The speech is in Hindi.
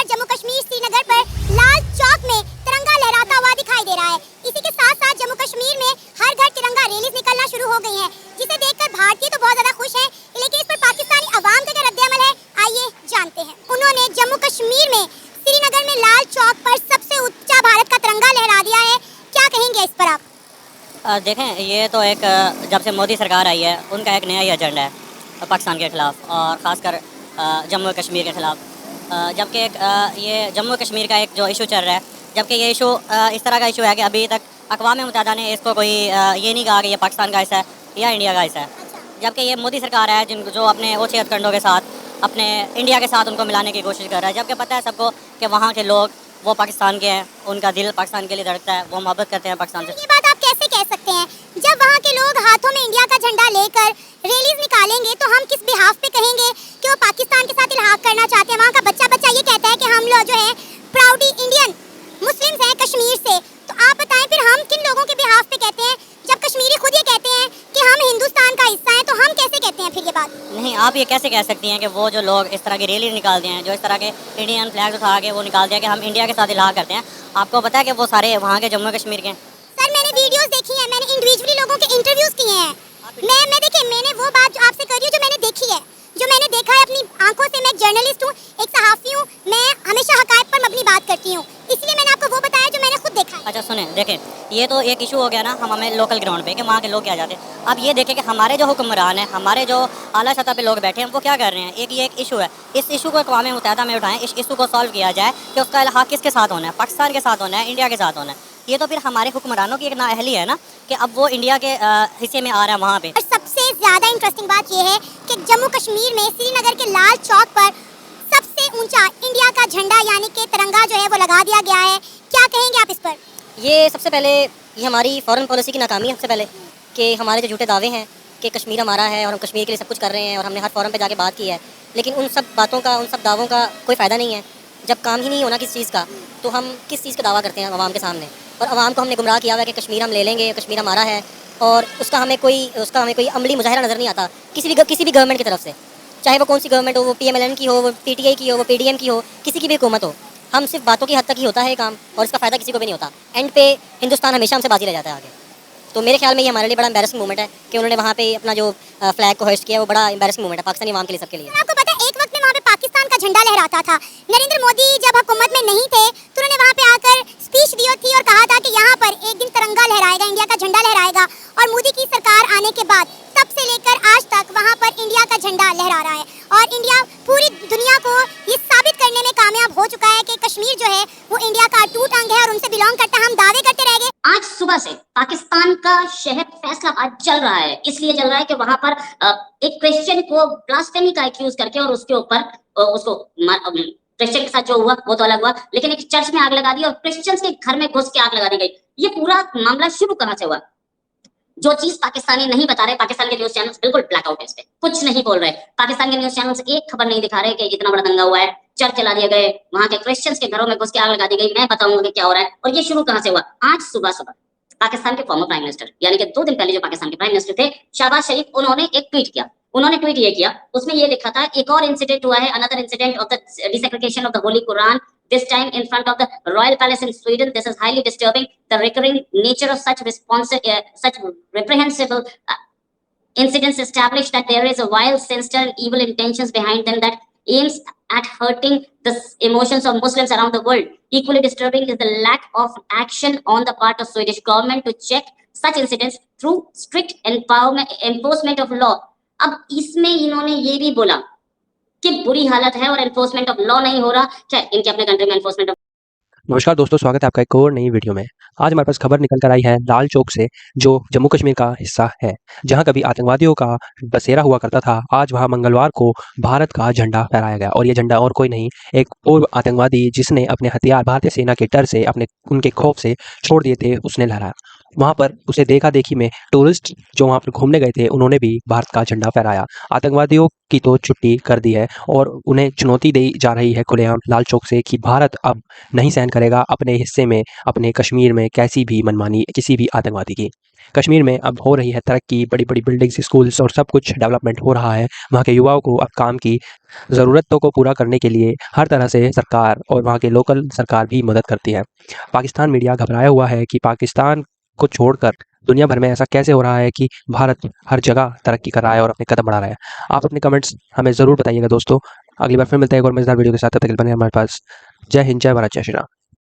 पर जम्मू कश्मीर श्रीनगर पर लाल चौक में तिरंगा लहराता हुआ दिखाई दे रहा है। इसी के साथ साथ जम्मू कश्मीर में हर घर तिरंगा रैलीज निकलना शुरू हो गई हैं, जिसे देखकर भारतीय तो बहुत ज्यादा खुश हैं, लेकिन इस पर पाकिस्तानी अवाम का क्या रद्द-ए-अमल है, आइए जानते हैं। उन्होंने जम्मू कश्मीर में श्रीनगर में लाल चौक पर सबसे ऊंचा भारत का तिरंगा लहरा दिया है। क्या कहेंगे इस पर आप? देखें, ये तो एक जब से मोदी सरकार आई है उनका एक नया ही एजेंडा है पाकिस्तान के ख़िलाफ़ और ख़ासकर जम्मू कश्मीर के ख़िलाफ़। जबकि ये जम्मू कश्मीर का एक जो इशू चल रहा है, जबकि ये इशू इस तरह का इशू है कि अभी तक अक़वाम मुत्तहिदा ने इसको कोई ये नहीं कहा कि ये पाकिस्तान का हिस्सा है या इंडिया का हिस्सा है। जबकि ये मोदी सरकार है जिनको जो अपने ओछे हथकंडों के साथ अपने इंडिया के साथ उनको मिलाने की कोशिश कर रहा है। जबकि पता है सबको कि वहाँ के लोग वो पाकिस्तान के हैं, उनका दिल पाकिस्तान के लिए धड़कता है, वो मोहब्बत करते हैं पाकिस्तान से। ये बात आप कैसे कह सकते हैं जब वहाँ के लोग हाथों में इंडिया का झंडा लेकर रैलीज निकालेंगे, तो हम किस बिहाफ पे कहेंगे कि वो पाकिस्तान के साथ इल्हाक करना चाहते हैं? वहाँ का बच्चा बच्चा ये कहता है कि हम लोग जो है प्राउडी इंडियन मुस्लिम्स हैं कश्मीर से। तो आप बताएं फिर हम किन लोगों के बिहाफ पे कहते हैं जब कश्मीरी खुद ये कहते हैं कि हम हिंदुस्तान का हिस्सा हैं? तो हम कैसे कहते हैं फिर ये बात? नहीं, आप ये कैसे कह सकती हैं कि वो जो लोग इस तरह की रैली निकालते हैं, जो इस तरह के इंडियन फ्लैग उठा के वो निकालते हैं कि हम इंडिया के साथ इल्हाक करते हैं, आपको पता है कि वो सारे वहाँ के जम्मू कश्मीर के हैं? सर, मैंने वीडियोस देखी हैं, मैंने इंडिविजुअली लोगों के इंटरव्यूज किए हैं। मैं देखिए, मैंने वो बात जो आपसे कर रही हूँ जो मैंने देखी है, जो मैंने देखा है अपनी आंखों से। मैं एक जर्नलिस्ट हूँ, एक सहाफ़ी हूँ, मैं हमेशा हक़ाइक़ पर अपनी बात करती हूँ, इसलिए मैंने आपको वो बताया जो मैंने खुद देखा है। अच्छा सुने, देखें, ये तो एक इशू हो गया ना हमें लोकल ग्राउंड पे कि वहाँ के लोग क्या जाते हैं। अब ये देखें कि हमारे जो हुक्मरान हैं, हमारे जो आला सतह पे लोग बैठे हैं, वो क्या कर रहे हैं। ये एक इशू है, इस इशू को अक़वाम मुत्तहिदा में उठाएं, इस इशू को सॉल्व किया जाए कि उसका इल्हाक किसके साथ होना है, पाकिस्तान के साथ होना है, इंडिया के साथ होना है। ये तो फिर हमारे हुक्मरानों की एक नाअहली है ना कि अब वो इंडिया के हिस्से में आ रहा है वहाँ पे। और सबसे ज़्यादा इंटरेस्टिंग बात ये है कि जम्मू कश्मीर में श्रीनगर के लाल चौक पर सबसे ऊंचा इंडिया का झंडा यानी कि तिरंगा जो है वो लगा दिया गया है। क्या कहेंगे आप इस पर? ये सबसे पहले ये हमारी फॉरेन पॉलिसी की नाकामी है। सबसे पहले कि हमारे जो झूठे दावे हैं कि कश्मीर हमारा है और हम कश्मीर के लिए सब कुछ कर रहे हैं और हमने हर फोरम पे जाके बात की है, लेकिन उन सब बातों का, उन सब दावों का कोई फ़ायदा नहीं है जब काम ही नहीं होना किसी चीज़ का। तो हम किस चीज़ का दावा करते हैं आवाम के सामने, और आवाम को हमने गुमराह किया हुआ है कि कश्मीर हम ले लेंगे, कश्मीर हमारा है, और उसका हमें कोई अमली मुजाहिरा नज़र नहीं आता किसी भी गवर्नमेंट की तरफ से, चाहे वो कौन सी गवर्नमेंट हो, वो PMLN की हो, वो PTI की हो, वो PDM की हो, किसी की भी हुकूमत हो। हम सिर्फ बातों की हद तक ही होता है काम, और इसका फ़ायदा किसी को भी नहीं होता। एंड पे हिंदुस्तान हमेशा हमसे बाजी रह जाता है आगे। तो मेरे ख्याल में ये हमारे लिए बड़ा एम्बैरेसिंग मोमेंट है कि उन्होंने वहाँ पे अपना जो फ्लैग को होस्ट किया, वो बड़ा एम्बैरेसिंग मोमेंट है पाकिस्तानी आवाम के लिए, सबके लिए। आपको पता है एक वक्त में वहाँ पे पाकिस्तान का झंडा लहराता था। नरेंद्र मोदी जब हुकूमत में नहीं थे तो उन्होंने वहाँ पे आकर स्पीच दी थी और कहा था कि यहाँ पर एक दिन तिरंगा लहराएगा, इंडिया का झंडा लहराएगा। और मोदी की सरकार आने के बाद तब से लेकर आज तक वहाँ पर इंडिया का झंडा लहरा रहा है, और इंडिया पूरी दुनिया को ये साबित करने में कामयाब हो चुका है कि कश्मीर जो है वो इंडिया का अटूट अंग है और उनसे बिलोंग करता है। हम दावे करते रह गए। आज सुबह से पाकिस्तान का शहर फैसलाबाद चल रहा है, इसलिए चल रहा है कि वहां पर एक क्रिश्चियन को ब्लास्फेमी का एक्यूज करके और उसके ऊपर उसको क्रिश्चियन के साथ जो हुआ वो तो अलग हुआ, लेकिन एक चर्च में आग लगा दी और क्रिश्चियंस के घर में घुस के आग लगा दी गई। ये पूरा मामला शुरू कहां से हुआ? जो चीज पाकिस्तानी नहीं बता रहे, पाकिस्तान के न्यूज चैनल्स बिल्कुल ब्लैकआउट है, इस पे कुछ नहीं बोल रहे। पाकिस्तान के न्यूज चैनल्स एक खबर नहीं दिखा रहे कि इतना बड़ा दंगा हुआ है, चर्च चला दिए गए, वहां के क्रिश्चियंस के घरों में घुस के आग लगा दी गई। मैं बताऊंगा कि क्या हो रहा है। और ये शुरू कहां से हुआ? आज सुबह सुबह पाकिस्तान के फॉर्मर प्राइम मिनिस्टर, यानी कि 2 दिन पहले जो पाकिस्तान के प्राइम मिनिस्टर थे शहबाज शरीफ, उन्होंने एक ट्वीट किया। उन्होंने ट्वीट ये किया, उसमें ये लिखा था एक और इंसिडेंट हुआ है, another incident of the desecration of the holy Quran, this time in front of the royal palace in Sweden. This is highly disturbing. The recurring nature of such reprehensible incidents establish that there is a vile, sinister and evil intentions behind them that aims at hurting the emotions of Muslims around the world. Equally disturbing is the lack of action on the part of Swedish government to check such incidents through strict enforcement of law. अब इसमें इन्होंने ये भी बोला कि बुरी हालत है और एनफोर्समेंट ऑफ लॉ नहीं हो रहा। क्या इनके अपने कंट्री में एनफोर्समेंट ऑफ। नमस्कार दोस्तों, स्वागत है आपका एक और नई वीडियो में। आज हमारे पास खबर निकल कर आई है लाल चौक से, जो जम्मू कश्मीर का हिस्सा है, जहां कभी आतंकवादियों का बसेरा हुआ करता था। आज वहां मंगलवार को भारत का झंडा फहराया गया, और ये झंडा और कोई नहीं, एक पूर्व आतंकवादी जिसने अपने हथियार भारतीय सेना के डर से, उनके खौफ से छोड़ दिए थे, उसने लहराया। वहाँ पर उसे देखा देखी में टूरिस्ट जो वहाँ पर घूमने गए थे उन्होंने भी भारत का झंडा फहराया। आतंकवादियों की तो छुट्टी कर दी है और उन्हें चुनौती दी जा रही है खुलेआम लाल चौक से कि भारत अब नहीं सहन करेगा अपने हिस्से में, अपने कश्मीर में कैसी भी मनमानी किसी भी आतंकवादी की। कश्मीर में अब हो रही है तरक्की, बड़ी बड़ी बिल्डिंग्स, स्कूल्स और सब कुछ डेवलपमेंट हो रहा है। वहाँ के युवाओं को अब काम की ज़रूरतों को पूरा करने के लिए हर तरह से सरकार और वहाँ के लोकल सरकार भी मदद करती है। पाकिस्तान मीडिया घबराया हुआ है कि पाकिस्तान को छोड़कर दुनिया भर में ऐसा कैसे हो रहा है कि भारत हर जगह तरक्की कर रहा है और अपने कदम बढ़ा रहा है। आप अपने कमेंट्स हमें ज़रूर बताइएगा दोस्तों। अगली बार फिर मिलते हैं एक और मज़ेदार वीडियो के साथ, तब तक के लिए बने हमारे पास। जय हिंद, जय भारत, जय श्री राम।